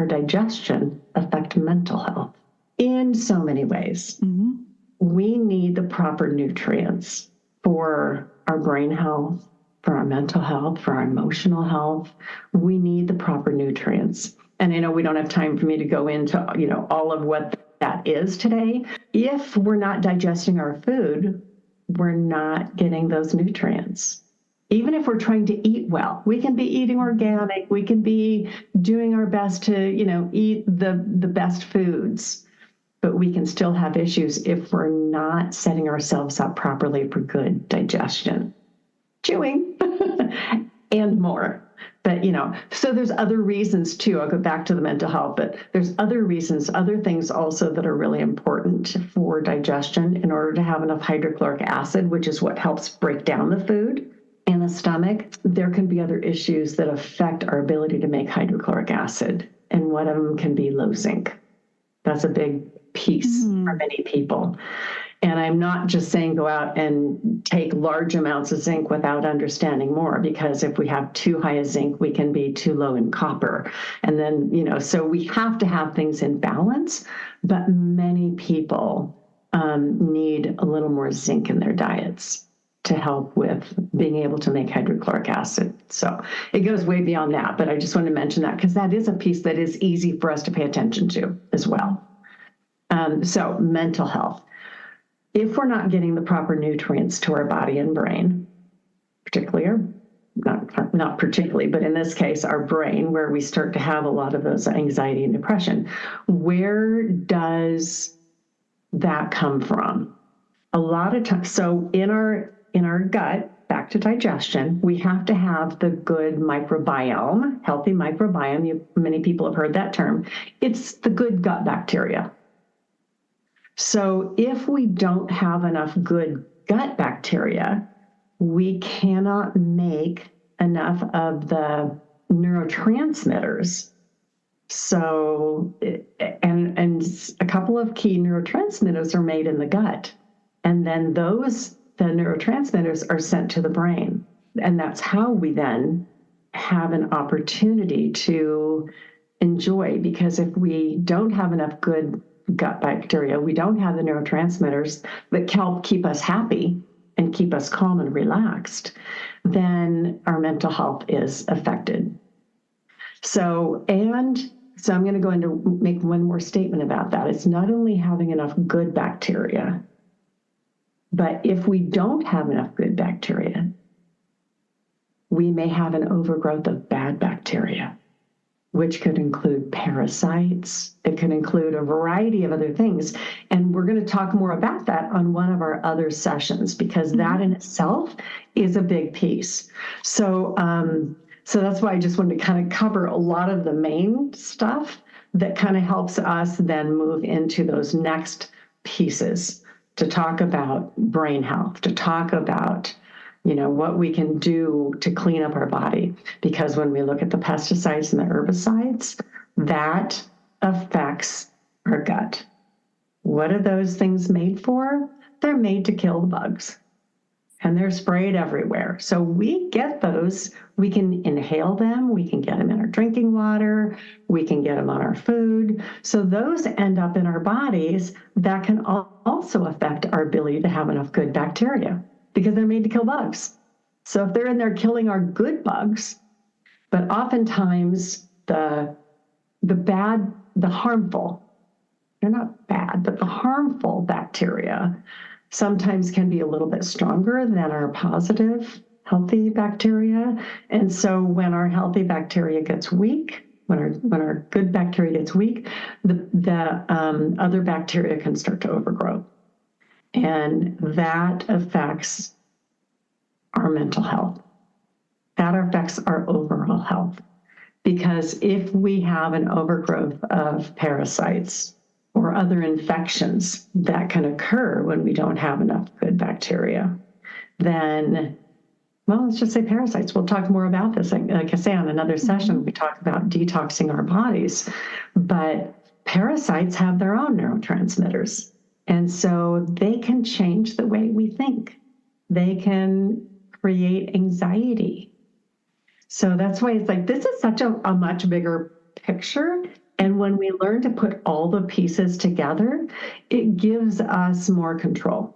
our digestion affect mental health in so many ways. Mm-hmm. We need the proper nutrients for our brain health, for our mental health, for our emotional health. We need the proper nutrients. And I know we don't have time for me to go into, all of what that is today. If we're not digesting our food, we're not getting those nutrients. Even if we're trying to eat well, we can be eating organic, we can be doing our best to, eat the best foods, but we can still have issues if we're not setting ourselves up properly for good digestion, chewing, and more. But, so there's other reasons too. I'll go back to the mental health, but there's other reasons, other things also that are really important for digestion in order to have enough hydrochloric acid, which is what helps break down the food in the stomach. There can be other issues that affect our ability to make hydrochloric acid. And one of them can be low zinc. That's a big piece for many people. And I'm not just saying go out and take large amounts of zinc without understanding more, because if we have too high a zinc, we can be too low in copper. And then, so we have to have things in balance, but many people need a little more zinc in their diets to help with being able to make hydrochloric acid. So it goes way beyond that, but I just want to mention that because that is a piece that is easy for us to pay attention to as well. So mental health. If we're not getting the proper nutrients to our body and brain, particularly, or not particularly, but in this case, our brain, where we start to have a lot of those anxiety and depression, where does that come from? A lot of times, so in our gut, back to digestion, we have to have the good microbiome, healthy microbiome. Many people have heard that term. It's the good gut bacteria. So if we don't have enough good gut bacteria, we cannot make enough of the neurotransmitters. So, and a couple of key neurotransmitters are made in the gut. And then the neurotransmitters are sent to the brain. And that's how we then have an opportunity to enjoy, because if we don't have enough good gut bacteria, we don't have the neurotransmitters that help keep us happy and keep us calm and relaxed, then our mental health is affected. So I'm going to go into make one more statement about that. It's not only having enough good bacteria, but if we don't have enough good bacteria, we may have an overgrowth of bad bacteria, which could include parasites. It could include a variety of other things. And we're going to talk more about that on one of our other sessions, because that in itself is a big piece. So that's why I just wanted to kind of cover a lot of the main stuff that kind of helps us then move into those next pieces to talk about brain health, to talk about what we can do to clean up our body. Because when we look at the pesticides and the herbicides, that affects our gut. What are those things made for? They're made to kill the bugs. And they're sprayed everywhere. So we get those, we can inhale them, we can get them in our drinking water, we can get them on our food. So those end up in our bodies. That can also affect our ability to have enough good bacteria, because they're made to kill bugs. So if they're in there killing our good bugs, but oftentimes the harmful, they're not bad, but the harmful bacteria sometimes can be a little bit stronger than our positive, healthy bacteria. And so when our healthy bacteria gets weak, when our good bacteria gets weak, the other bacteria can start to overgrow. And that affects our mental health. That affects our overall health. Because if we have an overgrowth of parasites or other infections that can occur when we don't have enough good bacteria, then, well, let's just say parasites. We'll talk more about this. Like I say, on another session, we talk about detoxing our bodies. But parasites have their own neurotransmitters. And so they can change the way we think. They can create anxiety. So that's why it's like, this is such a much bigger picture. And when we learn to put all the pieces together, it gives us more control.